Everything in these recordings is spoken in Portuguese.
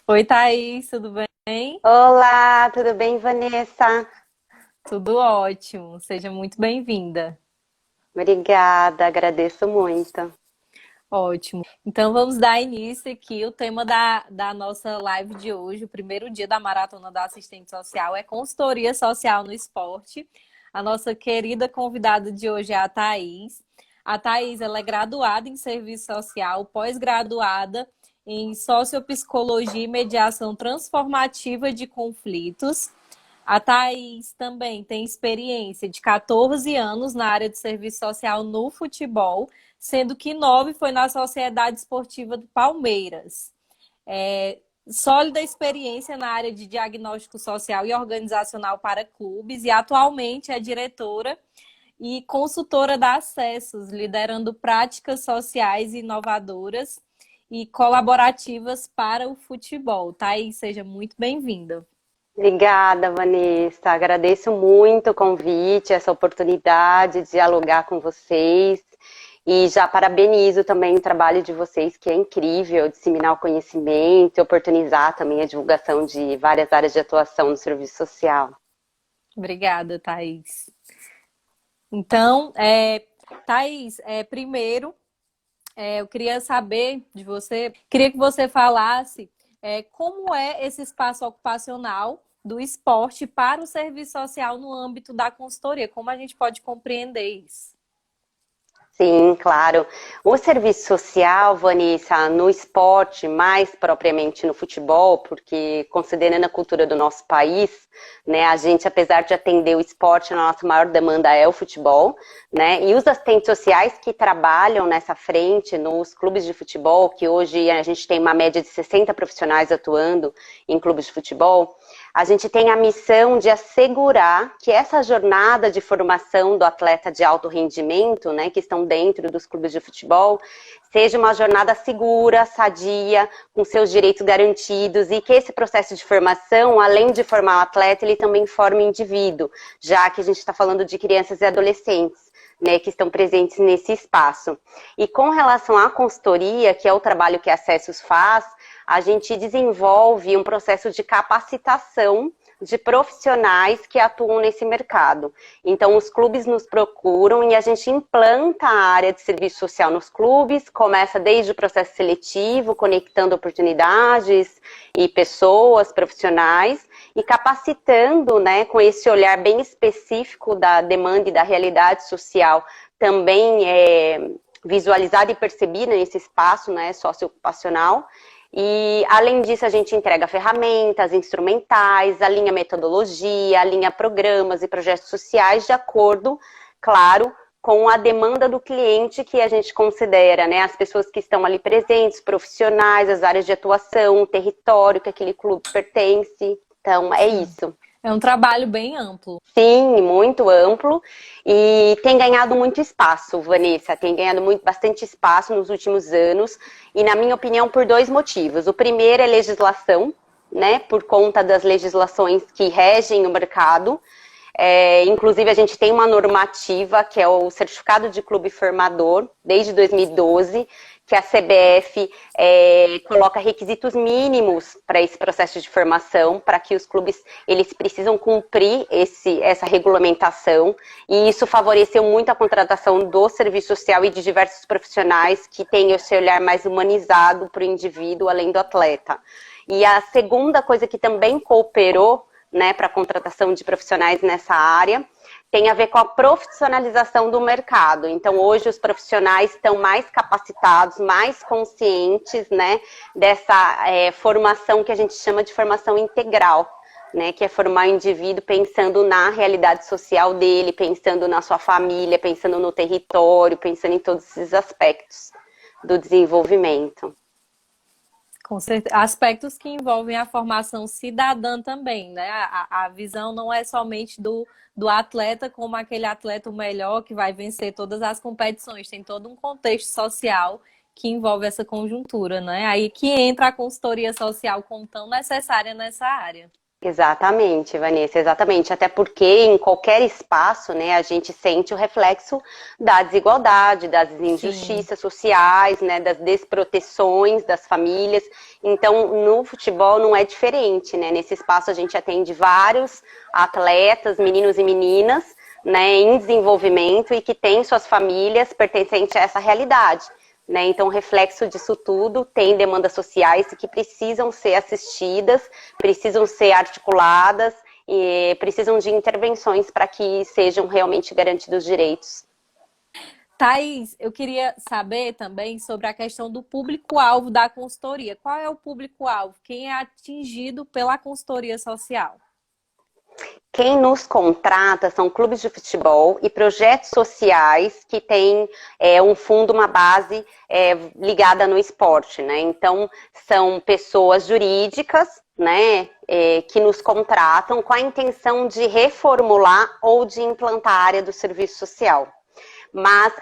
Oi, Thaís, tudo bem? Olá, tudo bem, Vanessa? Tudo ótimo, seja muito bem-vinda. Obrigada, agradeço muito. Ótimo. Então vamos dar início aqui. O tema da nossa live de hoje, o primeiro dia da Maratona da Assistente Social, é consultoria social no esporte. A nossa querida convidada de hoje é a Thaís. A Thaís, ela é graduada em Serviço Social, pós-graduada em Sociopsicologia e Mediação Transformativa de Conflitos. A Thaís também tem experiência de 14 anos na área de serviço social no futebol, sendo que 9 foi na Sociedade Esportiva do Palmeiras. Sólida experiência na área de diagnóstico social e organizacional para clubes e atualmente é diretora e consultora da Acessos, liderando práticas sociais inovadoras e colaborativas para o futebol. Thaís, seja muito bem-vinda. Obrigada, Vanessa. Agradeço muito o convite, essa oportunidade de dialogar com vocês. E já parabenizo também o trabalho de vocês, que é incrível, disseminar o conhecimento e oportunizar também a divulgação de várias áreas de atuação no serviço social. Obrigada, Thaís. Então, Thaís, primeiro, eu queria saber de você, queria que você falasse como é esse espaço ocupacional do esporte para o serviço social no âmbito da consultoria, como a gente pode compreender isso? Sim, claro. O serviço social, Vanessa, no esporte, mais propriamente no futebol, porque considerando a cultura do nosso país, né, a gente, apesar de atender o esporte, a nossa maior demanda é o futebol, né, e os assistentes sociais que trabalham nessa frente nos clubes de futebol, que hoje a gente tem uma média de 60 profissionais atuando em clubes de futebol, a gente tem a missão de assegurar que essa jornada de formação do atleta de alto rendimento, né, que estão dentro dos clubes de futebol, seja uma jornada segura, sadia, com seus direitos garantidos e que esse processo de formação, além de formar o atleta, ele também forme o indivíduo, já que a gente está falando de crianças e adolescentes. Né, que estão presentes nesse espaço. E com relação à consultoria, que é o trabalho que a Acessos faz, a gente desenvolve um processo de capacitação de profissionais que atuam nesse mercado. Então, os clubes nos procuram e a gente implanta a área de serviço social nos clubes, começa desde o processo seletivo, conectando oportunidades e pessoas, profissionais, e capacitando, né, com esse olhar bem específico da demanda e da realidade social, também visualizada e percebida nesse espaço, né, socioocupacional. E, além disso, a gente entrega ferramentas, instrumentais, alinha metodologia, alinha programas e projetos sociais de acordo, claro, com a demanda do cliente que a gente considera, né? As pessoas que estão ali presentes, profissionais, as áreas de atuação, o território que aquele clube pertence. Então, é Sim. isso. É um trabalho bem amplo. Sim, muito amplo e tem ganhado muito espaço, Vanessa, tem ganhado bastante espaço nos últimos anos e, na minha opinião, por dois motivos. O primeiro é legislação, né, por conta das legislações que regem o mercado. Inclusive, a gente tem uma normativa que é o Certificado de Clube Formador, desde 2012, que a CBF coloca requisitos mínimos para esse processo de formação, para que os clubes eles precisam cumprir essa regulamentação, e isso favoreceu muito a contratação do serviço social e de diversos profissionais que têm esse olhar mais humanizado para o indivíduo, além do atleta. E a segunda coisa que também cooperou, né, para a contratação de profissionais nessa área, tem a ver com a profissionalização do mercado. Então, hoje os profissionais estão mais capacitados, mais conscientes, né, dessa formação que a gente chama de formação integral, né, que é formar o indivíduo pensando na realidade social dele, pensando na sua família, pensando no território, pensando em todos esses aspectos do desenvolvimento. Com certeza. Aspectos que envolvem a formação cidadã também, né? A visão não é somente do atleta como aquele atleta o melhor que vai vencer todas as competições, tem todo um contexto social que envolve essa conjuntura, né? Aí que entra a consultoria social como tão necessária nessa área. Exatamente, Vanessa, exatamente. Até porque em qualquer espaço, né, a gente sente o reflexo da desigualdade, das Sim. injustiças sociais, né, das desproteções das famílias. Então, no futebol não é diferente, né? Nesse espaço a gente atende vários atletas, meninos e meninas, né, em desenvolvimento e que têm suas famílias pertencentes a essa realidade. Né? Então, reflexo disso tudo tem demandas sociais que precisam ser assistidas, precisam ser articuladas e precisam de intervenções para que sejam realmente garantidos direitos. Thaís, eu queria saber também sobre a questão do público-alvo da consultoria. Qual é o público-alvo? Quem é atingido pela consultoria social? Quem nos contrata são clubes de futebol e projetos sociais que têm um fundo, uma base ligada no esporte, né? Então, são pessoas jurídicas, né, que nos contratam com a intenção de reformular ou de implantar a área do serviço social. Mas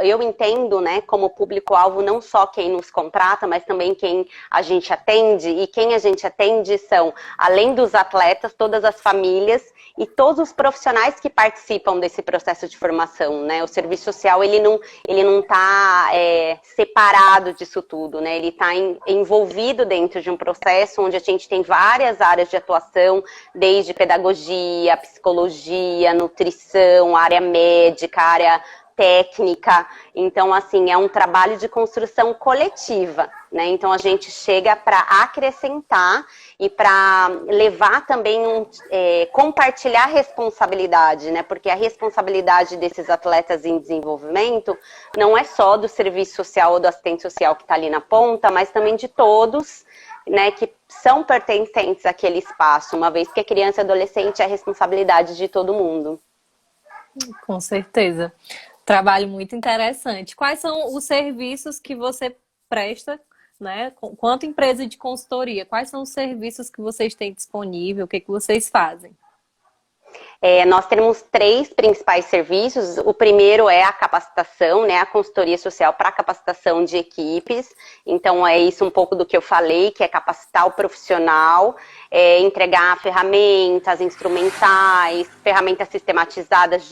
eu entendo, né, como público-alvo não só quem nos contrata, mas também quem a gente atende. E quem a gente atende são, além dos atletas, todas as famílias e todos os profissionais que participam desse processo de formação, né? O serviço social, ele não está separado disso tudo, né? Ele está envolvido dentro de um processo onde a gente tem várias áreas de atuação, desde pedagogia, psicologia, nutrição, área médica, área técnica. Então, assim, é um trabalho de construção coletiva, né? Então, a gente chega para acrescentar e para levar também compartilhar responsabilidade, né? Porque a responsabilidade desses atletas em desenvolvimento não é só do serviço social ou do assistente social que está ali na ponta, mas também de todos, né, que são pertencentes àquele espaço, uma vez que a criança e adolescente é a responsabilidade de todo mundo. Com certeza. Trabalho muito interessante. Quais são os serviços que você presta, né? Quanto empresa de consultoria, quais são os serviços que vocês têm disponível? O que vocês fazem? Nós temos 3 principais serviços. O primeiro é a capacitação, né, a consultoria social para capacitação de equipes. Então, é isso um pouco do que eu falei, que é capacitar o profissional, entregar ferramentas, instrumentais, ferramentas sistematizadas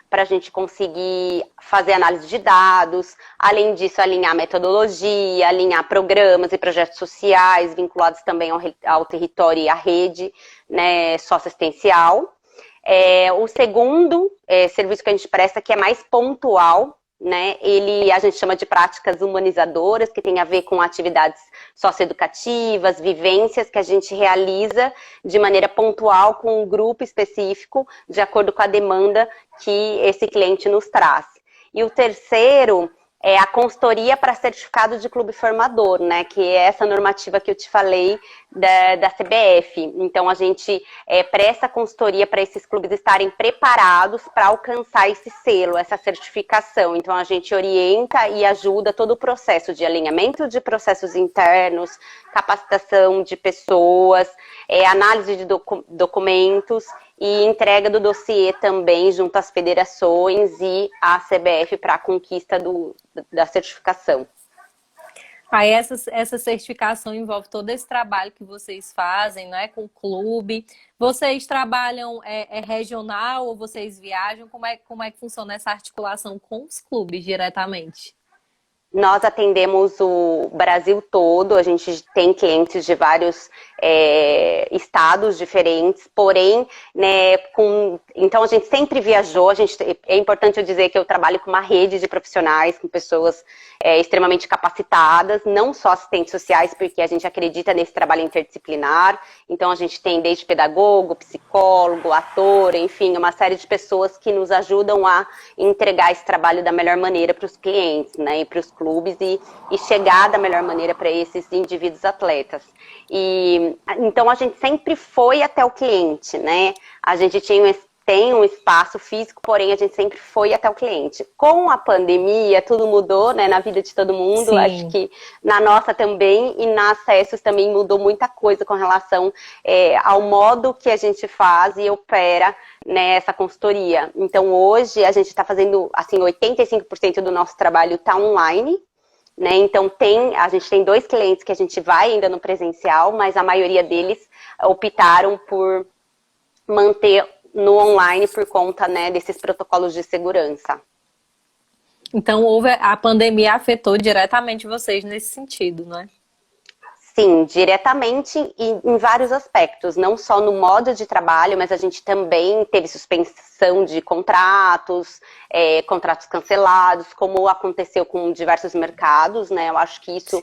para a gente conseguir fazer análise de dados. Além disso, alinhar metodologia, alinhar programas e projetos sociais vinculados também ao território e à rede, né, socioassistencial. O segundo serviço que a gente presta, que é mais pontual, né? A gente chama de práticas humanizadoras, que tem a ver com atividades socioeducativas, vivências que a gente realiza de maneira pontual com um grupo específico, de acordo com a demanda que esse cliente nos traz. E o terceiro é a consultoria para certificado de clube formador, né? Que é essa normativa que eu te falei da CBF. Então, a gente presta consultoria para esses clubes estarem preparados para alcançar esse selo, essa certificação. Então, a gente orienta e ajuda todo o processo de alinhamento de processos internos, capacitação de pessoas, análise de documentos e entrega do dossiê também junto às federações e à CBF para a conquista da certificação. Aí essa certificação envolve todo esse trabalho que vocês fazem, não é, com o clube. Vocês trabalham regional ou vocês viajam? Como é que funciona essa articulação com os clubes diretamente? Nós atendemos o Brasil todo, a gente tem clientes de vários estados diferentes, porém, né, então a gente sempre viajou, é importante eu dizer que eu trabalho com uma rede de profissionais, com pessoas extremamente capacitadas, não só assistentes sociais, porque a gente acredita nesse trabalho interdisciplinar, então a gente tem desde pedagogo, psicólogo, ator, enfim, uma série de pessoas que nos ajudam a entregar esse trabalho da melhor maneira para os clientes, né, e para os clubes e chegar da melhor maneira para esses indivíduos atletas. Então a gente sempre foi até o cliente, né? A gente tem um espaço físico, porém a gente sempre foi até o cliente. Com a pandemia, tudo mudou, né, na vida de todo mundo. Sim. Acho que na nossa também e na Acessos também mudou muita coisa com relação ao modo que a gente faz e opera nessa consultoria. Então hoje a gente está fazendo, assim, 85% do nosso trabalho está online. né? Então a gente tem 2 clientes que a gente vai ainda no presencial, mas a maioria deles optaram por manter no online por conta, né, desses protocolos de segurança. Então, a pandemia afetou diretamente vocês nesse sentido, né? Sim, diretamente em vários aspectos, não só no modo de trabalho, mas a gente também teve suspensão de contratos, contratos cancelados, como aconteceu com diversos mercados, né? Eu acho que isso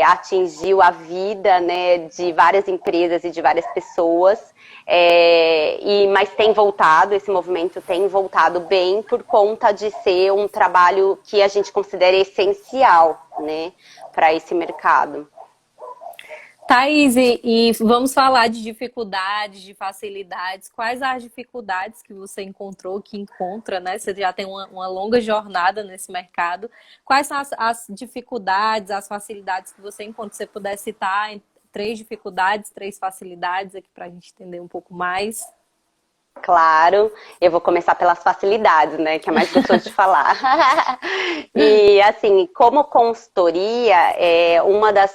atingiu a vida, né, de várias empresas e de várias pessoas, mas tem voltado, esse movimento tem voltado bem por conta de ser um trabalho que a gente considera essencial, né, para esse mercado. Thaís, e vamos falar de dificuldades, de facilidades. Quais as dificuldades que você encontrou, que encontra, né? Você já tem uma longa jornada nesse mercado. Quais são as dificuldades, as facilidades que você encontra? Se você puder citar 3 dificuldades, 3 facilidades aqui para a gente entender um pouco mais. Claro, eu vou começar pelas facilidades, né, que é mais gostoso de falar. E, assim, como consultoria, uma das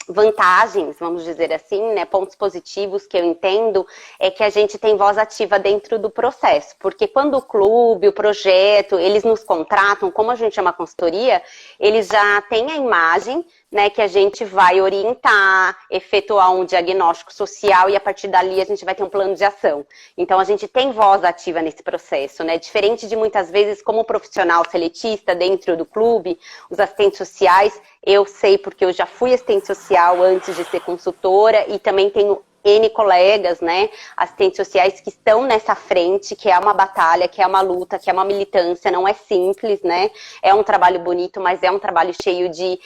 vantagens, vamos dizer assim, né, pontos positivos que eu entendo, é que a gente tem voz ativa dentro do processo, porque quando o clube, o projeto, eles nos contratam, como a gente é uma consultoria, eles já têm a imagem, né, que a gente vai orientar, efetuar um diagnóstico social e a partir dali a gente vai ter um plano de ação. Então a gente tem voz ativa nesse processo, né, diferente de muitas vezes como profissional seletista dentro do clube, os assistentes sociais, eu sei porque eu já fui assistente social antes de ser consultora e também tenho N colegas, né, assistentes sociais que estão nessa frente, que é uma batalha, que é uma luta, que é uma militância, não é simples, né, é um trabalho bonito, mas é um trabalho cheio de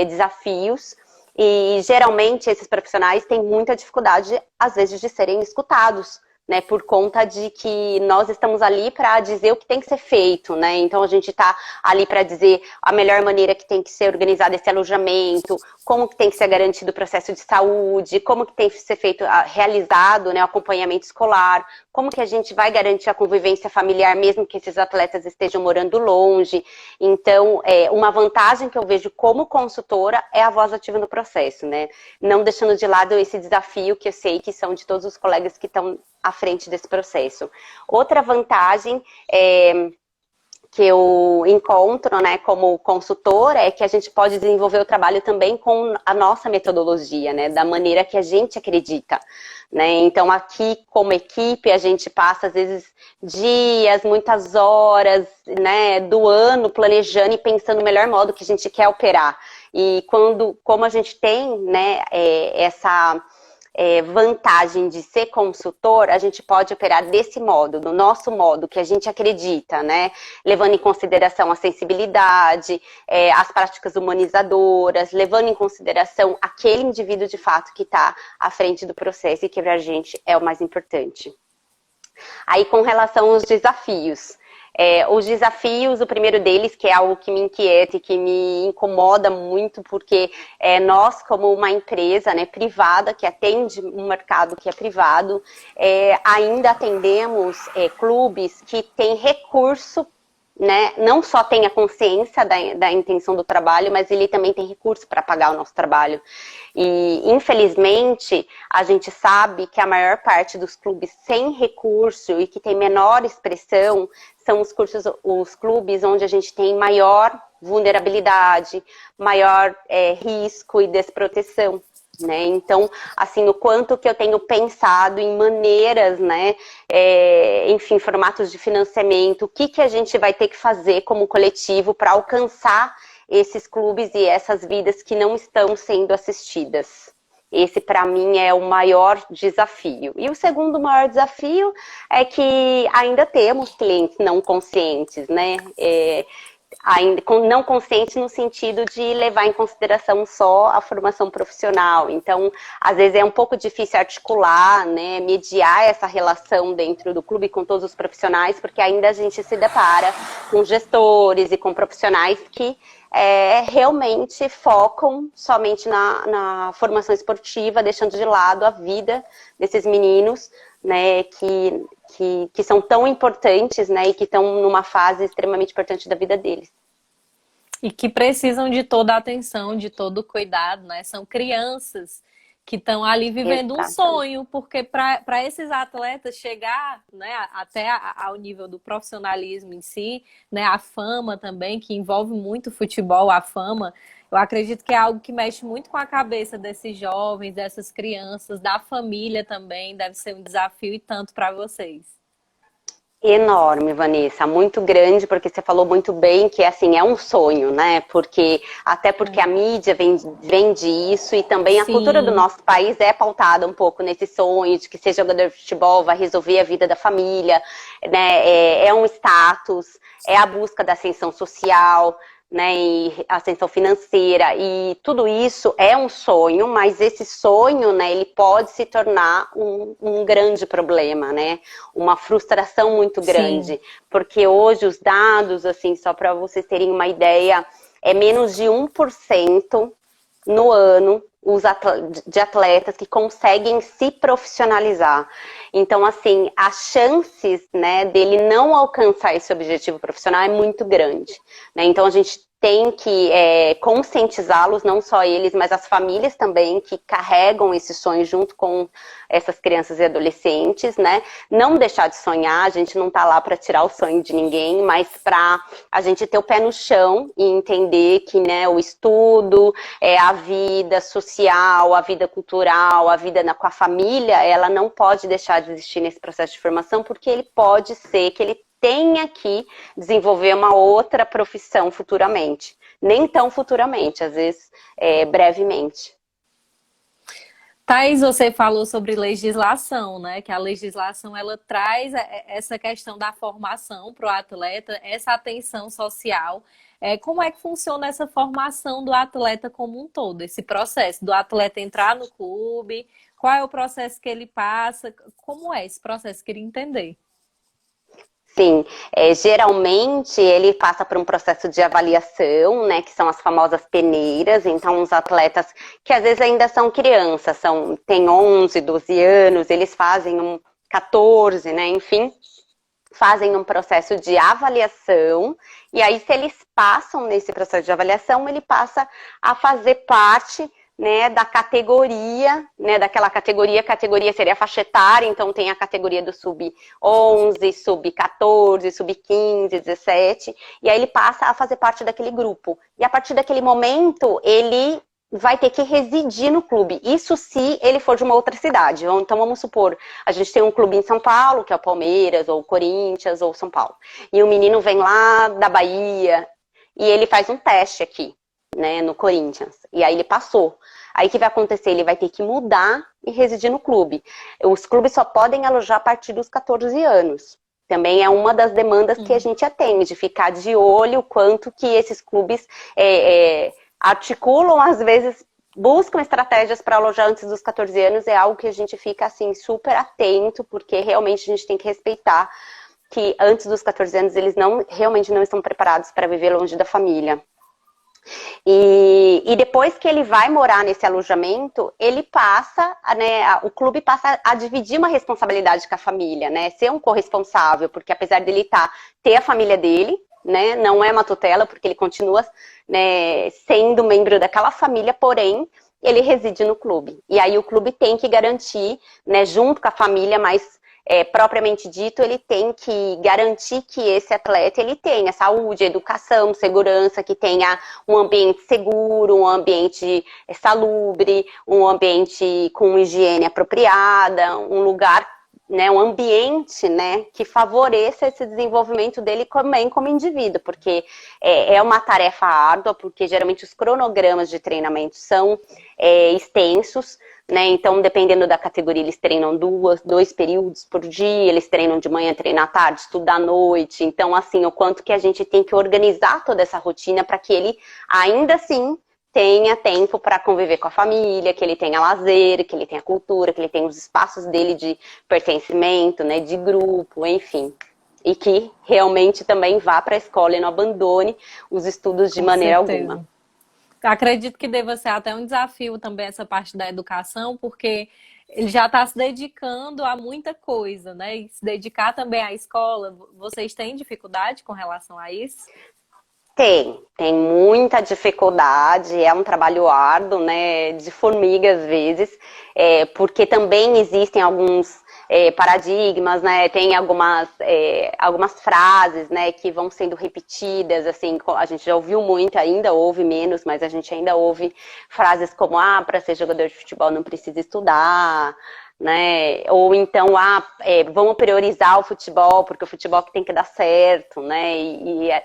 desafios e geralmente esses profissionais têm muita dificuldade, às vezes, de serem escutados, né, por conta de que nós estamos ali para dizer o que tem que ser feito, né, então a gente está ali para dizer a melhor maneira que tem que ser organizado esse alojamento, como que tem que ser garantido o processo de saúde, como que tem que ser feito, realizado, né, o acompanhamento escolar, como que a gente vai garantir a convivência familiar mesmo que esses atletas estejam morando longe. Então, uma vantagem que eu vejo como consultora é a voz ativa no processo, né, não deixando de lado esse desafio que eu sei que são de todos os colegas que estão à frente desse processo. Outra vantagem que eu encontro, né, como consultora é que a gente pode desenvolver o trabalho também com a nossa metodologia, né, da maneira que a gente acredita, né, então aqui como equipe a gente passa às vezes dias, muitas horas, né, do ano planejando e pensando no melhor modo que a gente quer operar e como a gente tem, né, essa vantagem de ser consultor, a gente pode operar desse modo, do nosso modo, que a gente acredita, né? Levando em consideração a sensibilidade, as práticas humanizadoras, levando em consideração aquele indivíduo de fato que está à frente do processo e que para a gente é o mais importante. Aí, com relação aos desafios. Os desafios, o primeiro deles, que é algo que me inquieta e que me incomoda muito, porque nós, como uma empresa, né, privada, que atende um mercado que é privado, ainda atendemos clubes que têm recurso, né, não só tem a consciência da intenção do trabalho, mas ele também tem recurso para pagar o nosso trabalho. E, infelizmente, a gente sabe que a maior parte dos clubes sem recurso e que tem menor expressão são os clubes onde a gente tem maior vulnerabilidade, maior risco e desproteção. Né? Então, assim, o quanto que eu tenho pensado em maneiras, né, enfim, formatos de financiamento, o que a gente vai ter que fazer como coletivo para alcançar esses clubes e essas vidas que não estão sendo assistidas. Esse, para mim, é o maior desafio. E o segundo maior desafio é que ainda temos clientes não conscientes, né? Ainda não consciente no sentido de levar em consideração só a formação profissional. Então, às vezes é um pouco difícil articular, né, mediar essa relação dentro do clube com todos os profissionais, porque ainda a gente se depara com gestores e com profissionais que realmente focam somente na formação esportiva, deixando de lado a vida desses meninos, né, que são tão importantes, né, e que estão numa fase extremamente importante da vida deles. E que precisam de toda a atenção, de todo o cuidado, né? São crianças que estão ali vivendo um Exatamente. sonho, porque para esses atletas chegar, né, até ao nível do profissionalismo em si, né, a fama também, que envolve muito o futebol, a fama, eu acredito que é algo que mexe muito com a cabeça desses jovens, dessas crianças, da família também, deve ser um desafio e tanto para vocês. Enorme, Vanessa, muito grande, porque você falou muito bem que assim é um sonho, né? Até porque a mídia vende isso e também a cultura do Sim, nosso país é pautada um pouco nesse sonho de que ser jogador de futebol vai resolver a vida da família, né? É um status, é a busca da ascensão social, né, e ascensão financeira, e tudo isso é um sonho, mas esse sonho, né, ele pode se tornar um grande problema, né, uma frustração muito sim, grande, porque hoje os dados, assim, só para vocês terem uma ideia, é menos de 1% no ano de atletas que conseguem se profissionalizar. Então, assim, as chances, né, dele não alcançar esse objetivo profissional é muito grande, né? Então, a gente tem que conscientizá-los, não só eles, mas as famílias também que carregam esse sonho junto com essas crianças e adolescentes, né? Não deixar de sonhar, a gente não está lá para tirar o sonho de ninguém, mas para a gente ter o pé no chão e entender que, né, o estudo, a vida social, a vida cultural, a vida com a família, ela não pode deixar de existir nesse processo de formação, porque ele pode ser que ele tenha que desenvolver uma outra profissão futuramente. Nem tão futuramente, às vezes brevemente. Thaís, você falou sobre legislação, né? Que a legislação ela traz essa questão da formação para o atleta, essa atenção social. Como é que funciona essa formação do atleta como um todo, esse processo do atleta entrar no clube? Qual é o processo que ele passa? Como é esse processo? Queria entender. Sim, geralmente ele passa por um processo de avaliação, né, que são as famosas peneiras, então os atletas que às vezes ainda são crianças, têm 11, 12 anos, eles fazem 14, né, enfim, fazem um processo de avaliação, e aí se eles passam nesse processo de avaliação, ele passa a fazer parte, né, da categoria, né, daquela categoria seria a faixa etária, então tem a categoria do sub-11, sub-14, sub-15, 17, e aí ele passa a fazer parte daquele grupo. E a partir daquele momento, ele vai ter que residir no clube. Isso se ele for de uma outra cidade. Então, vamos supor, a gente tem um clube em São Paulo, que é o Palmeiras, ou o Corinthians, ou São Paulo. E o menino vem lá da Bahia, e ele faz um teste aqui, né, no Corinthians. E aí ele passou. Aí o que vai acontecer? Ele vai ter que mudar e residir no clube. Os clubes só podem alojar a partir dos 14 anos. Também é uma das demandas que a gente atende, de ficar de olho o quanto que esses clubes articulam, às vezes, buscam estratégias para alojar antes dos 14 anos, é algo que a gente fica, assim, super atento, porque realmente a gente tem que respeitar que antes dos 14 anos eles realmente não estão preparados para viver longe da família. E depois que ele vai morar nesse alojamento, ele passa, né, o clube passa a dividir uma responsabilidade com a família, né, ser um corresponsável, porque apesar dele ter a família dele, né, não é uma tutela, porque ele continua, né, sendo membro daquela família, porém, ele reside no clube. E aí o clube tem que garantir, né, junto com a família, mas propriamente dito, ele tem que garantir que esse atleta ele tenha saúde, educação, segurança, que tenha um ambiente seguro, um ambiente salubre, um ambiente com higiene apropriada, um lugar, né, um ambiente, né, que favoreça esse desenvolvimento dele também como indivíduo, porque é uma tarefa árdua, porque geralmente os cronogramas de treinamento são extensos, né? Então, dependendo da categoria, eles treinam dois períodos por dia, eles treinam de manhã, treinam à tarde, estudam à noite. Então, assim, o quanto que a gente tem que organizar toda essa rotina para que ele, ainda assim, tenha tempo para conviver com a família, que ele tenha lazer, que ele tenha cultura, que ele tenha os espaços dele de pertencimento, né, de grupo, enfim. E que realmente também vá para a escola e não abandone os estudos de Com maneira alguma. certeza. Acredito que deva ser até um desafio também essa parte da educação, porque ele já está se dedicando a muita coisa, né? E se dedicar também à escola, vocês têm dificuldade com relação a isso? Tem muita dificuldade, é um trabalho árduo, né, de formiga às vezes, porque também existem alguns paradigmas, né, tem algumas frases, né, que vão sendo repetidas, assim, a gente já ouviu muito, ainda ouve menos, mas a gente ainda ouve frases como, para ser jogador de futebol não precisa estudar, né? Ou então, vamos priorizar o futebol, porque o futebol que tem que dar certo, né?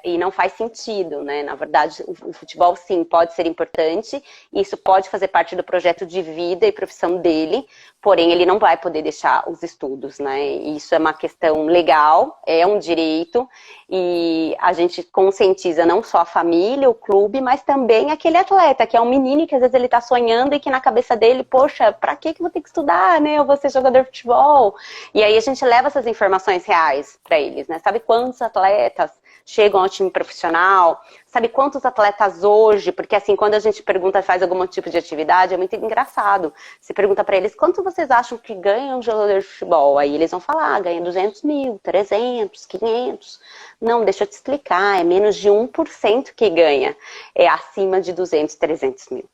E não faz sentido, né? Na verdade, o futebol, sim, pode ser importante, isso pode fazer parte do projeto de vida e profissão dele, porém, ele não vai poder deixar os estudos, né? Isso é uma questão legal, é um direito, e a gente conscientiza não só a família, o clube, mas também aquele atleta, que é um menino que às vezes ele tá sonhando e que na cabeça dele, poxa, pra que eu vou ter que estudar, né? Eu vou ser jogador de futebol. E aí a gente leva essas informações reais para eles, né? Sabe quantos atletas chegam ao time profissional? Sabe quantos atletas hoje? Porque assim, quando a gente pergunta, faz algum tipo de atividade, é muito engraçado. Você pergunta para eles, quanto vocês acham que ganha um jogador de futebol? Aí eles vão falar, ganha 200 mil, 300, 500. Não, deixa eu te explicar, é menos de 1% que ganha. É acima de 200, 300 mil.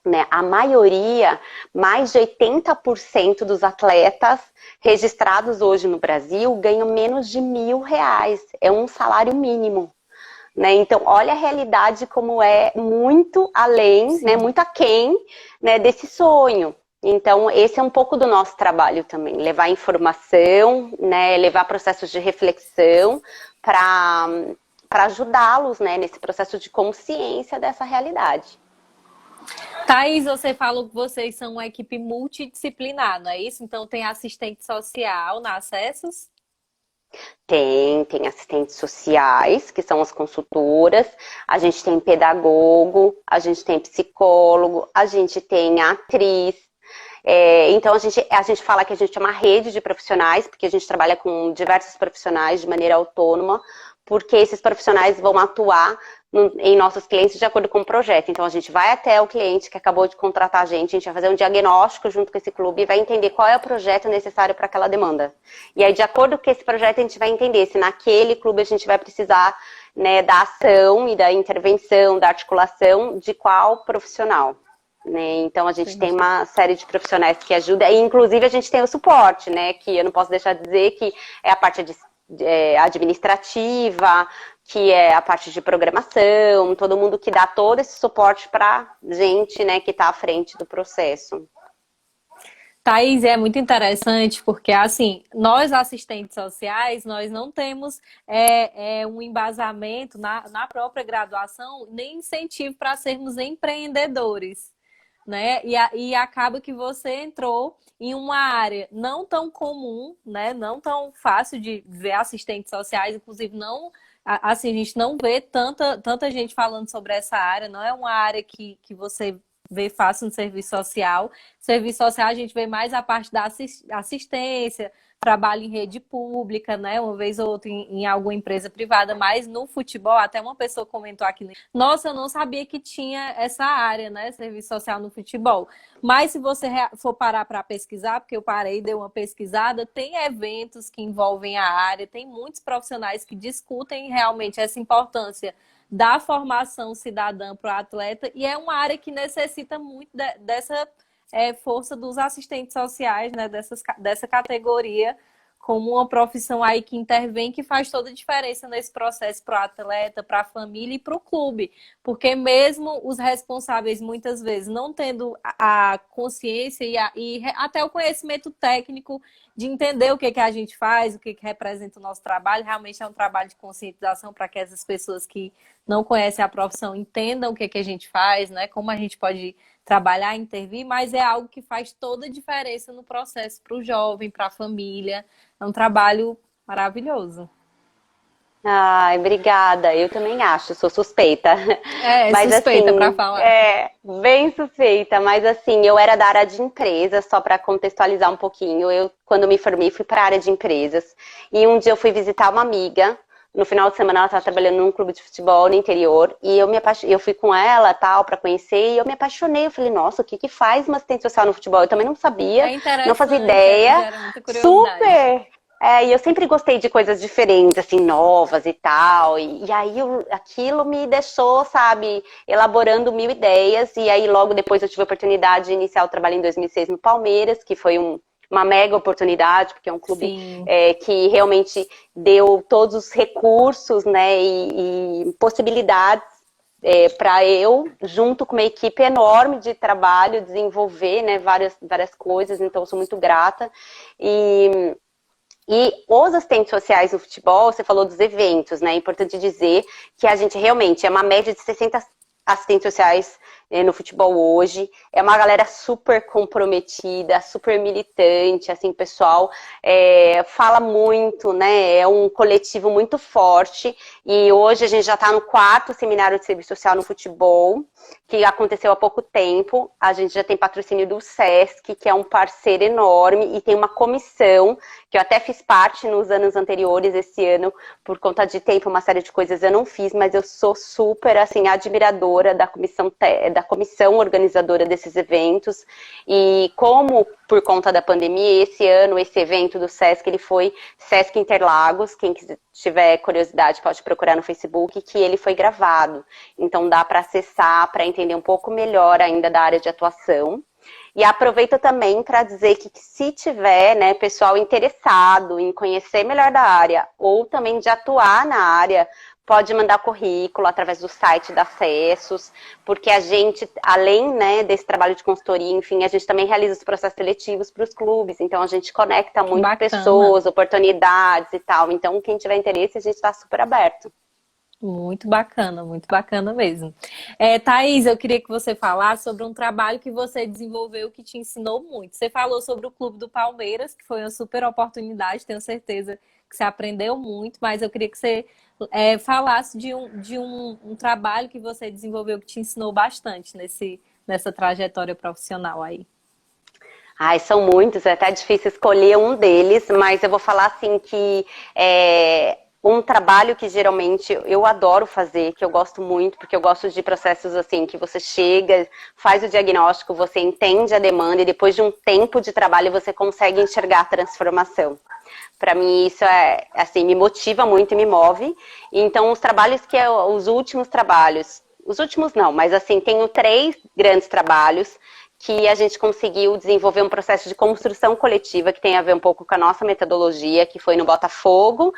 Né? A maioria, mais de 80% dos atletas registrados hoje no Brasil ganham menos de R$ 1.000. É um salário mínimo. Né? Então, olha a realidade como é muito além, né? Muito aquém, né? Desse sonho. Então, esse é um pouco do nosso trabalho também, levar informação, né? Levar processos de reflexão para ajudá-los, né? Nesse processo de consciência dessa realidade. Thaís, você falou que vocês são uma equipe multidisciplinar, não é isso? Então tem assistente social na Acessos? Tem assistentes sociais, que são as consultoras, a gente tem pedagogo, a gente tem psicólogo, a gente tem atriz. Então a gente fala que a gente é uma rede de profissionais, porque a gente trabalha com diversos profissionais de maneira autônoma, porque esses profissionais vão atuar em nossos clientes de acordo com o projeto. Então a gente vai até o cliente que acabou de contratar a gente vai fazer um diagnóstico junto com esse clube e vai entender qual é o projeto necessário para aquela demanda. E aí, de acordo com esse projeto, a gente vai entender se naquele clube a gente vai precisar, né, da ação e da intervenção, da articulação de qual profissional. Né? Então a gente tem uma série de profissionais que ajudam, e inclusive a gente tem o suporte, né? Que eu não posso deixar de dizer que é a parte administrativa, que é a parte de programação, todo mundo que dá todo esse suporte para gente, né, que está à frente do processo. Thaís, é muito interessante porque, assim, nós assistentes sociais, nós não temos um embasamento na própria graduação, nem incentivo para sermos empreendedores, né? E acaba que você entrou em uma área não tão comum, né? Não tão fácil de ver assistentes sociais, inclusive não, assim, a gente não vê tanta gente falando sobre essa área, não é uma área que você vê fácil no serviço social. Serviço social a gente vê mais a parte da assistência, trabalho em rede pública, né? Uma vez ou outra em alguma empresa privada, mas no futebol, até uma pessoa comentou aqui, nossa, eu não sabia que tinha essa área, né? Serviço social no futebol. Mas se você for parar para pesquisar, porque eu parei e dei uma pesquisada, tem eventos que envolvem a área, tem muitos profissionais que discutem realmente essa importância da formação cidadã para o atleta, e é uma área que necessita muito dessa força dos assistentes sociais, né, dessa categoria, como uma profissão aí que intervém, que faz toda a diferença nesse processo para o atleta, para a família e para o clube. Porque mesmo os responsáveis, muitas vezes, não tendo a consciência e até o conhecimento técnico de entender o que a gente faz, o que representa o nosso trabalho, realmente é um trabalho de conscientização para que essas pessoas que não conhecem a profissão entendam o que a gente faz, né? Como a gente pode trabalhar, intervir, mas é algo que faz toda a diferença no processo para o jovem, para a família. É um trabalho maravilhoso. Ai, obrigada. Eu também acho, sou suspeita. Mas Suspeita assim, para falar. bem suspeita, mas assim, eu era da área de empresas, só para contextualizar um pouquinho. Eu, quando me formei, fui para a área de empresas. E um dia eu fui visitar uma amiga. No final de semana ela estava trabalhando num clube de futebol no interior e eu fui com ela, tal, para conhecer, e eu me apaixonei. Eu falei, nossa, o que faz uma assistente social no futebol? Eu também não sabia, não fazia ideia. Gera muita curiosidade. E eu sempre gostei de coisas diferentes, assim, novas e tal. E aí aquilo me deixou, sabe, elaborando mil ideias. E aí logo depois eu tive a oportunidade de iniciar o trabalho em 2006 no Palmeiras, que foi uma mega oportunidade, porque é um clube Sim. que realmente deu todos os recursos, né, e possibilidades para eu, junto com uma equipe enorme de trabalho, desenvolver, né, várias coisas. Então eu sou muito grata. E os assistentes sociais no futebol, você falou dos eventos, né? É importante dizer que a gente realmente é uma média de 60 assistentes sociais no futebol hoje. É uma galera super comprometida, super militante, assim, pessoal fala muito, né? É um coletivo muito forte. E hoje a gente já está no 4º seminário de serviço social no futebol, que aconteceu há pouco tempo. A gente já tem patrocínio do SESC, que é um parceiro enorme, e tem uma comissão, que eu até fiz parte nos anos anteriores. Esse ano, por conta de tempo, uma série de coisas eu não fiz, mas eu sou super, assim, admiradora da comissão organizadora desses eventos. E como, por conta da pandemia, esse ano, esse evento do SESC, ele foi SESC Interlagos. Quem tiver curiosidade pode procurar no Facebook, que ele foi gravado. Então dá para acessar, para entender um pouco melhor ainda da área de atuação. E aproveito também para dizer que se tiver, né, pessoal interessado em conhecer melhor da área ou também de atuar na área, pode mandar currículo através do site da Acessos, porque a gente, além, né, desse trabalho de consultoria, enfim, a gente também realiza os processos seletivos para os clubes. Então a gente conecta Que muito bacana. pessoas, oportunidades e tal. Então quem tiver interesse, a gente está super aberto. Muito bacana mesmo. Thaís, eu queria que você falasse sobre um trabalho que você desenvolveu que te ensinou muito. Você falou sobre o Clube do Palmeiras, que foi uma super oportunidade, tenho certeza que você aprendeu muito, mas eu queria que você falasse de um trabalho que você desenvolveu que te ensinou bastante nessa trajetória profissional aí. Ai, são muitos, é até difícil escolher um deles, mas eu vou falar assim que um trabalho que geralmente eu adoro fazer, que eu gosto muito, porque eu gosto de processos assim, que você chega, faz o diagnóstico, você entende a demanda e depois de um tempo de trabalho você consegue enxergar a transformação. Para mim isso assim, me motiva muito e me move. Então os trabalhos os últimos trabalhos, os últimos não, mas assim, tenho 3 grandes trabalhos que a gente conseguiu desenvolver um processo de construção coletiva que tem a ver um pouco com a nossa metodologia, que foi no Botafogo,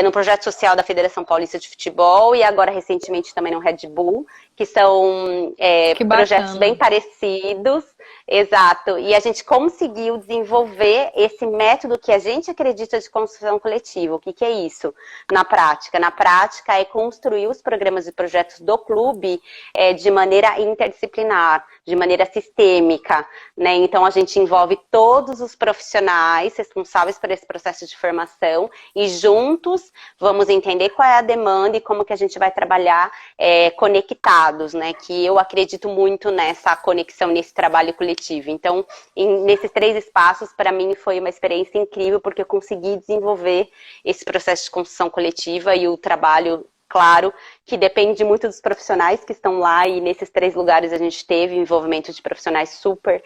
no projeto social da Federação Paulista de Futebol e agora recentemente também no Red Bull, que são Que projetos bem bacana. parecidos, exato, e a gente conseguiu desenvolver esse método que a gente acredita de construção coletiva. O que é isso na prática? Na prática é construir os programas e projetos do clube de maneira interdisciplinar, de maneira sistêmica, né? Então a gente envolve todos os profissionais responsáveis por esse processo de formação e juntos vamos entender qual é a demanda e como que a gente vai trabalhar conectados, né? Que eu acredito muito nessa conexão, nesse trabalho coletivo. Então, nesses 3 espaços, para mim foi uma experiência incrível, porque eu consegui desenvolver esse processo de construção coletiva e o trabalho, claro, que depende muito dos profissionais que estão lá, e nesses 3 lugares a gente teve envolvimento de profissionais super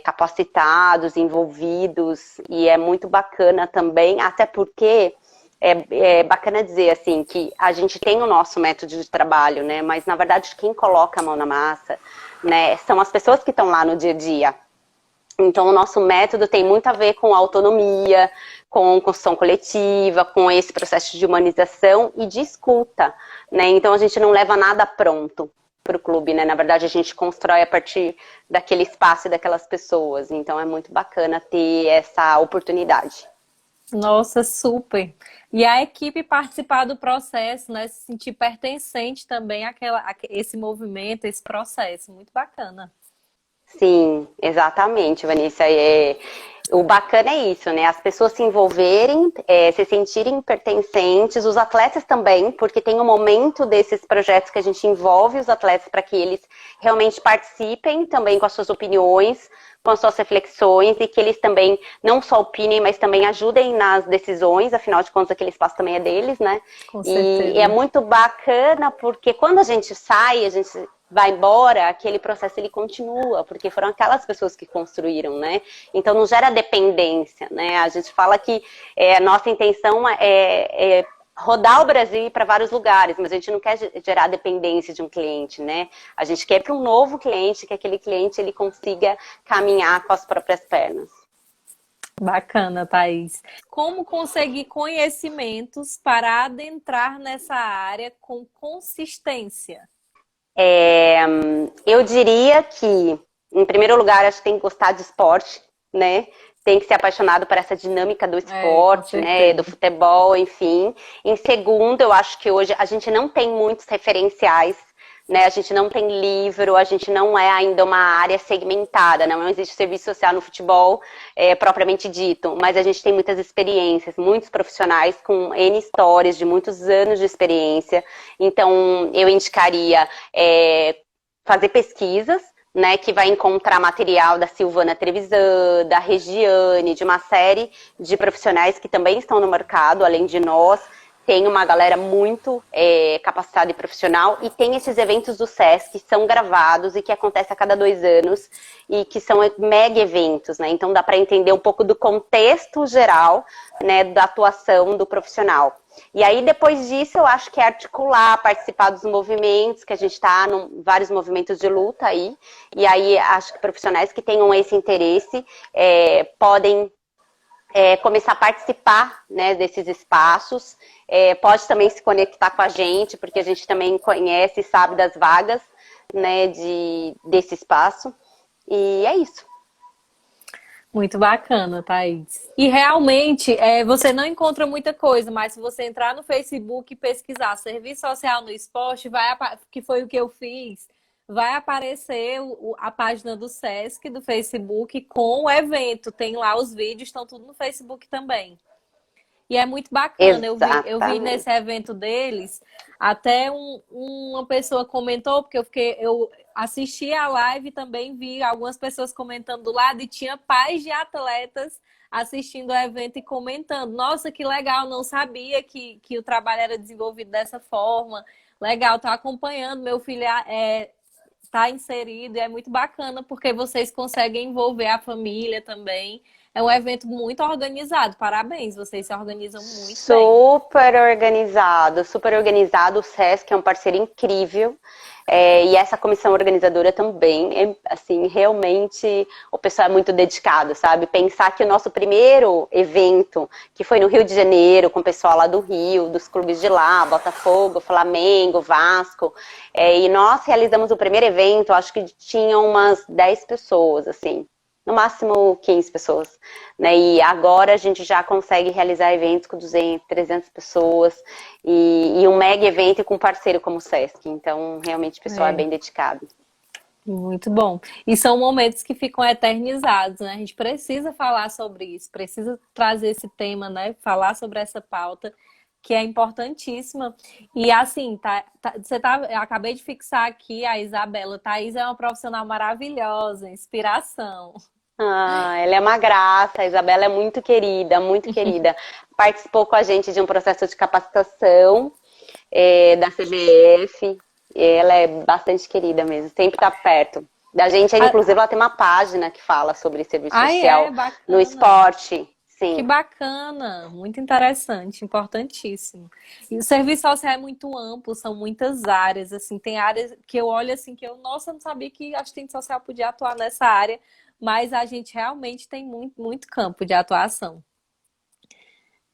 capacitados, envolvidos, e é muito bacana também, até porque é bacana dizer assim que a gente tem o nosso método de trabalho, né? Mas na verdade quem coloca a mão na massa, né, são as pessoas que estão lá no dia a dia. Então o nosso método tem muito a ver com autonomia, com construção coletiva, com esse processo de humanização e de escuta, né? Então a gente não leva nada pronto para o clube, né? Na verdade a gente constrói a partir daquele espaço e daquelas pessoas. Então é muito bacana ter essa oportunidade. Nossa, super. E a equipe participar do processo, né? Se sentir pertencente também esse movimento, esse processo. Muito bacana. Sim, exatamente, Vanessa. O bacana é isso, né? As pessoas se envolverem, se sentirem pertencentes, os atletas também, porque tem um momento desses projetos que a gente envolve os atletas para que eles realmente participem também com as suas opiniões, com as suas reflexões e que eles também não só opinem, mas também ajudem nas decisões, afinal de contas aquele espaço também é deles, né? Com E é certeza. muito bacana porque quando a gente sai, a gente vai embora, aquele processo ele continua, porque foram aquelas pessoas que construíram, né? Então não gera dependência, né? A gente fala que a nossa intenção é rodar o Brasil e ir para vários lugares, mas a gente não quer gerar dependência de um cliente, né? A gente quer para um novo cliente, que aquele cliente ele consiga caminhar com as próprias pernas. Bacana, Thaís. Como conseguir conhecimentos para adentrar nessa área com consistência? Eu diria que, em primeiro lugar, acho que tem que gostar de esporte, né? Tem que ser apaixonado por essa dinâmica do Com esporte, né? Do certeza. futebol, enfim. Em segundo, eu acho que hoje a gente não tem muitos referenciais, né? A gente não tem livro, a gente não é ainda uma área segmentada, não existe serviço social no futebol propriamente dito, mas a gente tem muitas experiências, muitos profissionais com N histórias de muitos anos de experiência. Então, eu indicaria fazer pesquisas, né, que vai encontrar material da Silvana Trevisan, da Regiane, de uma série de profissionais que também estão no mercado, além de nós. Tem uma galera muito capacitada e profissional, e tem esses eventos do SESC que são gravados e que acontecem a cada 2 anos e que são mega eventos, né? Então dá para entender um pouco do contexto geral, né, da atuação do profissional. E aí, depois disso, eu acho que é articular, participar dos movimentos, que a gente está em vários movimentos de luta aí. E aí, acho que profissionais que tenham esse interesse podem começar a participar, né, desses espaços. Pode também se conectar com a gente, porque a gente também conhece e sabe das vagas, né, desse espaço. E é isso. Muito bacana, Thaís. E realmente, você não encontra muita coisa, mas se você entrar no Facebook e pesquisar serviço social no esporte, que foi o que eu fiz, vai aparecer a página do Sesc, do Facebook, com o evento. Tem lá os vídeos, estão tudo no Facebook também. E é muito bacana. Eu vi Exatamente. nesse evento deles, até uma pessoa comentou, porque eu assisti a live e também vi algumas pessoas comentando do lado, e tinha pais de atletas assistindo o evento e comentando. Nossa, que legal, não sabia que o trabalho era desenvolvido dessa forma. Legal, tô acompanhando, meu filho está inserido, e é muito bacana porque vocês conseguem envolver a família também. É um evento muito organizado. Parabéns, vocês se organizam muito bem. Super organizado, super organizado. O SESC é um parceiro incrível. E essa comissão organizadora também, assim, realmente o pessoal é muito dedicado, sabe? Pensar que o nosso primeiro evento, que foi no Rio de Janeiro, com o pessoal lá do Rio, dos clubes de lá, Botafogo, Flamengo, Vasco, e nós realizamos o primeiro evento, acho que tinham umas 10 pessoas, assim, no máximo 15 pessoas, né? E agora a gente já consegue realizar eventos com 200, 300 pessoas e um mega evento com parceiro como o Sesc. Então, realmente, o pessoal é É, bem dedicado. muito bom. E são momentos que ficam eternizados, né? A gente precisa falar sobre isso, precisa trazer esse tema, né? Falar sobre essa pauta, que é importantíssima. E assim, eu acabei de fixar aqui a Isabela. Thaís é uma profissional maravilhosa, inspiração. Ah, ela é uma graça, a Isabela é muito querida, muito querida. Participou com a gente de um processo de capacitação da CBF. Ela é bastante querida mesmo, sempre está perto. Da gente, inclusive, ela tem uma página que fala sobre serviço Ai, é social no bacana. esporte. Que Sim. bacana, muito interessante, importantíssimo. E o serviço social é muito amplo, são muitas áreas, assim, tem áreas que eu olho assim que nossa, eu não sabia que assistente social podia atuar nessa área, mas a gente realmente tem muito, muito campo de atuação.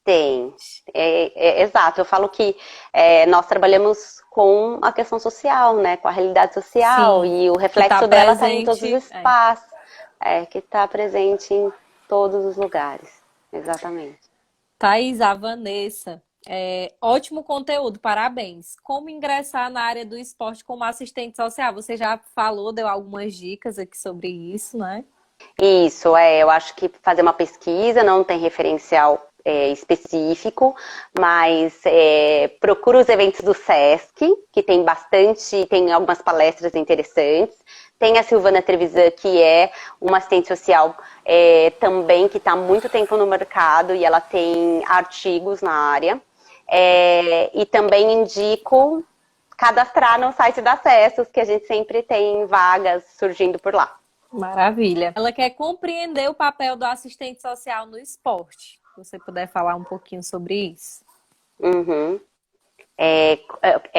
Tem, exato. Eu falo que nós trabalhamos com a questão social, né? Com a realidade social Sim, e o que está reflexo dela está em todos os presente. espaços, que está presente em todos os lugares. Exatamente. Thaís, a Vanessa, ótimo conteúdo, parabéns. Como ingressar na área do esporte como assistente social? Você já falou, deu algumas dicas aqui sobre isso, né? Isso, eu acho que fazer uma pesquisa, não tem referencial específico, mas procura os eventos do SESC, que tem algumas palestras interessantes. Tem a Silvana Trevisan, que é uma assistente social também, que está há muito tempo no mercado, e ela tem artigos na área. E também indico cadastrar no site da Acessos, que a gente sempre tem vagas surgindo por lá. Maravilha. Ela quer compreender o papel do assistente social no esporte. Se você puder falar um pouquinho sobre isso. Uhum.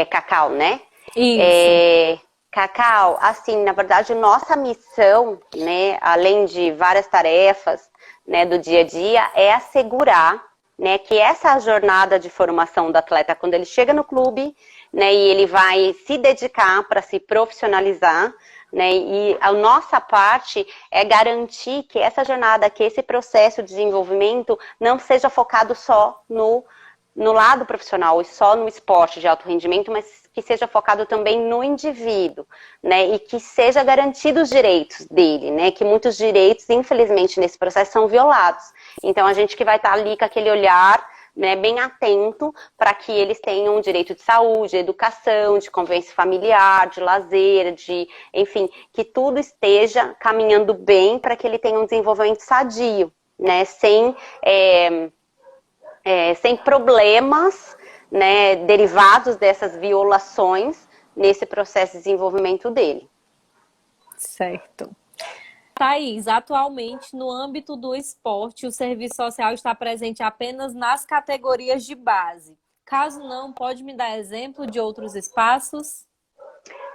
Cacau, né? Isso. Cacau, assim, na verdade, nossa missão, né, além de várias tarefas, né, do dia a dia, é assegurar, né, que essa jornada de formação do atleta, quando ele chega no clube, né, e ele vai se dedicar para se profissionalizar, né, e a nossa parte é garantir que essa jornada, que esse processo de desenvolvimento não seja focado só no lado profissional e só no esporte de alto rendimento, mas que seja focado também no indivíduo, né, e que seja garantido os direitos dele, né, que muitos direitos, infelizmente, nesse processo são violados. Então, a gente que vai estar ali com aquele olhar, né, bem atento para que eles tenham um direito de saúde, de educação, de convivência familiar, de lazer, enfim, que tudo esteja caminhando bem para que ele tenha um desenvolvimento sadio, né, sem problemas, né, derivados dessas violações nesse processo de desenvolvimento dele. Certo. Thaís, atualmente, no âmbito do esporte, o serviço social está presente apenas nas categorias de base. Caso não, pode me dar exemplo de outros espaços?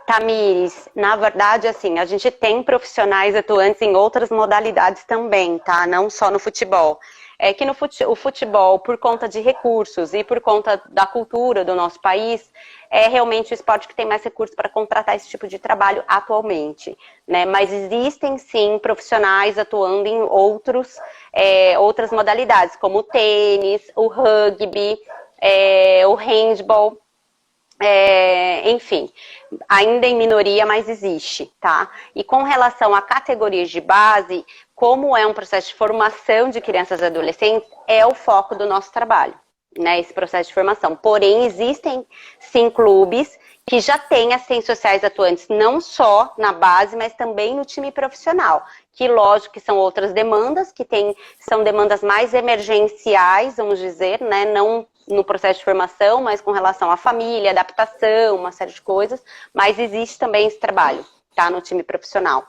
Tamires, na verdade, assim, a gente tem profissionais atuantes em outras modalidades também, tá? Não só no futebol. É que o futebol, por conta de recursos e por conta da cultura do nosso país, é realmente o esporte que tem mais recursos para contratar esse tipo de trabalho atualmente, né? Mas existem, sim, profissionais atuando em outras modalidades, como o tênis, o rugby, o handball. Enfim, ainda em minoria, mas existe, tá? E com relação a categorias de base, como é um processo de formação de crianças e adolescentes, é o foco do nosso trabalho, né? Esse processo de formação. Porém, existem, sim, clubes que já têm assistentes sociais atuantes não só na base, mas também no time profissional. Que, lógico, que são outras demandas, são demandas mais emergenciais, vamos dizer, né? Não no processo de formação, mas com relação à família, adaptação, uma série de coisas. Mas existe também esse trabalho, tá? No time profissional.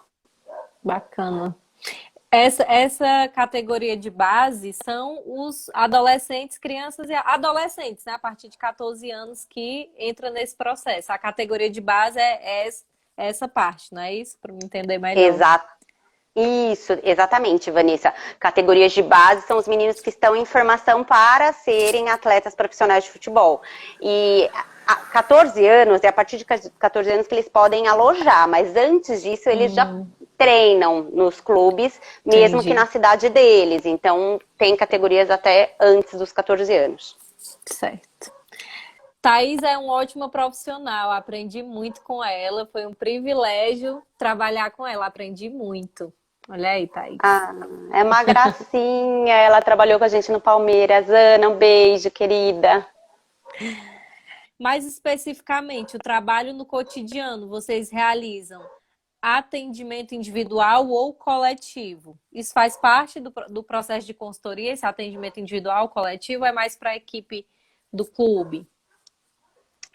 Bacana. Essa categoria de base são os adolescentes, crianças e adolescentes, né? A partir de 14 anos que entra nesse processo. A categoria de base é essa parte, não é isso? Para me entender melhor. Exato. Isso, exatamente, Vanessa. Categorias de base são os meninos que estão em formação para serem atletas profissionais de futebol. E a 14 anos, é a partir de 14 anos que eles podem alojar, mas antes disso eles já treinam nos clubes, mesmo que na cidade deles. Então, tem categorias até antes dos 14 anos. Certo. Thaís é uma ótima profissional, aprendi muito com ela, foi um privilégio trabalhar com ela, aprendi muito. Olha aí, Thaís. É uma gracinha, ela trabalhou com a gente no Palmeiras. Ana, um beijo, querida. Mais especificamente, o trabalho no cotidiano, vocês realizam atendimento individual ou coletivo? Isso faz parte do processo de consultoria, esse atendimento individual, coletivo, ou é mais para a equipe do clube?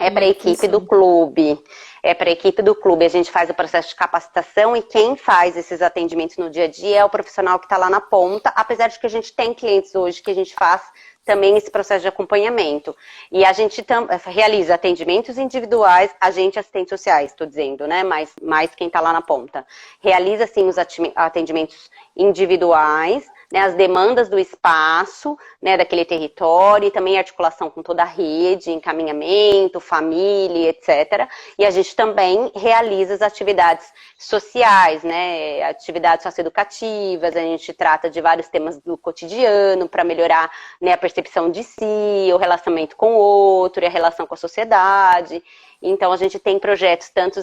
É para a equipe do clube. É para a equipe do clube. A gente faz o processo de capacitação e quem faz esses atendimentos no dia a dia é o profissional que está lá na ponta, apesar de que a gente tem clientes hoje que a gente faz também esse processo de acompanhamento. E a gente realiza atendimentos individuais, assistentes sociais, estou dizendo, né? Mais quem está lá na ponta. Realiza, sim, os atendimentos individuais, né, as demandas do espaço, né, daquele território, e também articulação com toda a rede, encaminhamento, família, etc. E a gente também realiza as atividades sociais, né, atividades socioeducativas, a gente trata de vários temas do cotidiano para melhorar, né, a percepção de si, o relacionamento com o outro e a relação com a sociedade. Então, a gente tem projetos tanto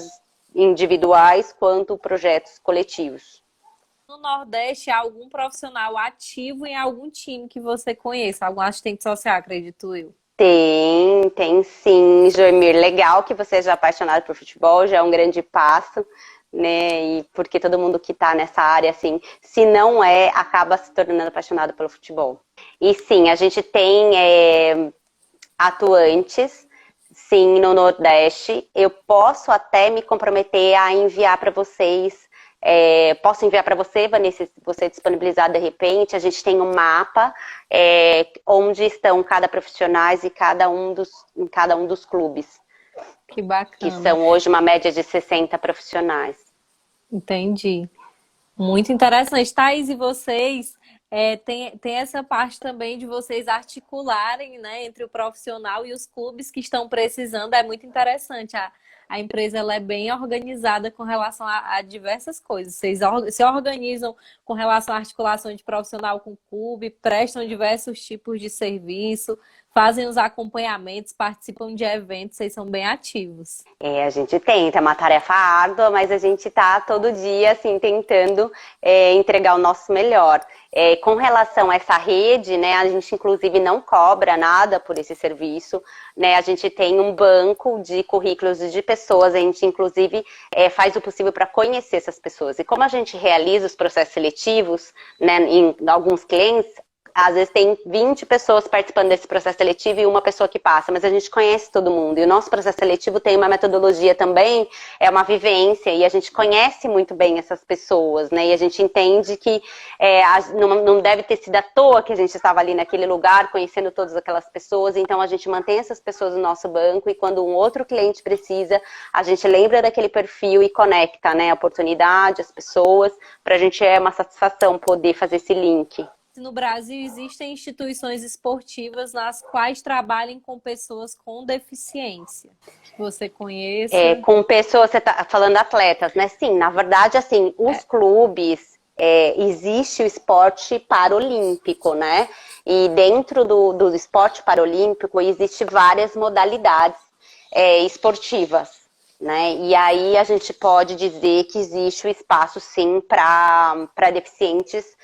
individuais quanto projetos coletivos. No Nordeste, há algum profissional ativo em algum time que você conheça? Algum assistente social, acredito eu. Tem sim, Joemir. Legal que você já é apaixonado por futebol, já é um grande passo, né? E porque todo mundo que tá nessa área, assim, se não é, acaba se tornando apaixonado pelo futebol. E sim, a gente tem atuantes, sim, no Nordeste. Eu posso até me comprometer a enviar para vocês. Posso enviar para você, Vanessa, se você disponibilizar de repente. A gente tem um mapa onde estão cada profissional e em cada um dos clubes. Que Que bacana. são hoje uma média de 60 profissionais. Entendi. Muito interessante. Thaís, e vocês tem essa parte também de vocês articularem, né, entre o profissional e os clubes que estão precisando. É muito interessante. A empresa ela é bem organizada com relação a diversas coisas. Vocês se organizam com relação à articulação de profissional com o clube, prestam diversos tipos de serviço, fazem os acompanhamentos, participam de eventos, vocês são bem ativos. A gente tenta, é uma tarefa árdua, mas a gente está todo dia assim, tentando entregar o nosso melhor. Com relação a essa rede, né, a gente inclusive não cobra nada por esse serviço, né, a gente tem um banco de currículos de pessoas, a gente inclusive faz o possível para conhecer essas pessoas. E como a gente realiza os processos seletivos, né, em alguns clientes, às vezes tem 20 pessoas participando desse processo seletivo e uma pessoa que passa, mas a gente conhece todo mundo. E o nosso processo seletivo tem uma metodologia também, é uma vivência, e a gente conhece muito bem essas pessoas, né? E a gente entende que não deve ter sido à toa que a gente estava ali naquele lugar, conhecendo todas aquelas pessoas, então a gente mantém essas pessoas no nosso banco, e quando um outro cliente precisa, a gente lembra daquele perfil e conecta, né? A oportunidade, as pessoas, para a gente é uma satisfação poder fazer esse link. No Brasil existem instituições esportivas nas quais trabalhem com pessoas com deficiência. Que você conheça. Com pessoas, você está falando atletas, né? Sim, na verdade, assim, os clubes, existe o esporte paralímpico, né? E dentro do esporte paralímpico existe várias modalidades esportivas, né? E aí a gente pode dizer que existe o espaço, sim, para deficientes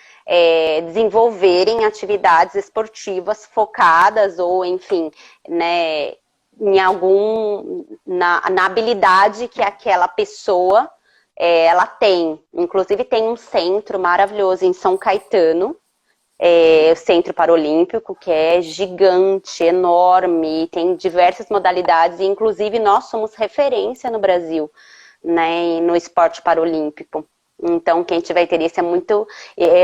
desenvolverem atividades esportivas focadas ou, enfim, né, na habilidade que aquela pessoa ela tem. Inclusive tem um centro maravilhoso em São Caetano, o Centro Paralímpico, que é gigante, enorme, tem diversas modalidades, e inclusive nós somos referência no Brasil, né, no esporte paralímpico. Então, quem tiver interesse é muito...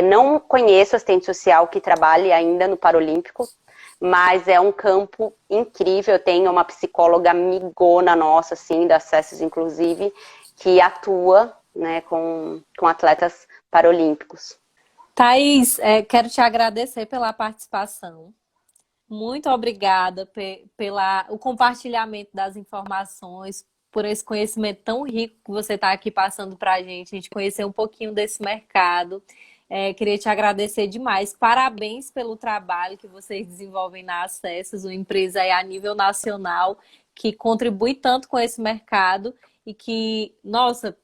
não conheço assistente social que trabalhe ainda no Paralímpico, mas é um campo incrível. Eu tenho uma psicóloga amigona nossa, assim, da Acessos, inclusive, que atua, né, com atletas paralímpicos. Thaís, quero te agradecer pela participação. Muito obrigada pelo compartilhamento das informações, por esse conhecimento tão rico que você está aqui passando para a gente conhecer um pouquinho desse mercado. Queria te agradecer demais. Parabéns pelo trabalho que vocês desenvolvem na Acessos, uma empresa a nível nacional que contribui tanto com esse mercado e que, nossa,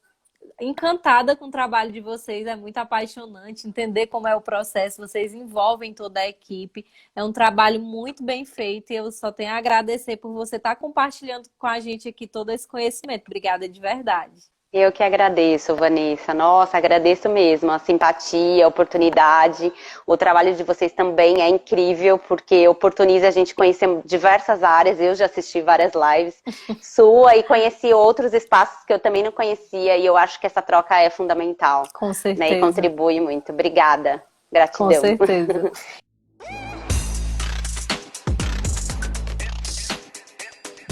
encantada com o trabalho de vocês, é muito apaixonante entender como é o processo, vocês envolvem toda a equipe, é um trabalho muito bem feito e eu só tenho a agradecer por você estar compartilhando com a gente aqui todo esse conhecimento. Obrigada de verdade. Eu que agradeço, Vanessa. Nossa, agradeço mesmo a simpatia, a oportunidade. O trabalho de vocês também é incrível, porque oportuniza a gente conhecer diversas áreas. Eu já assisti várias lives sua e conheci outros espaços que eu também não conhecia. E eu acho que essa troca é fundamental. Com certeza. Né, e contribui muito. Obrigada. Gratidão. Com certeza.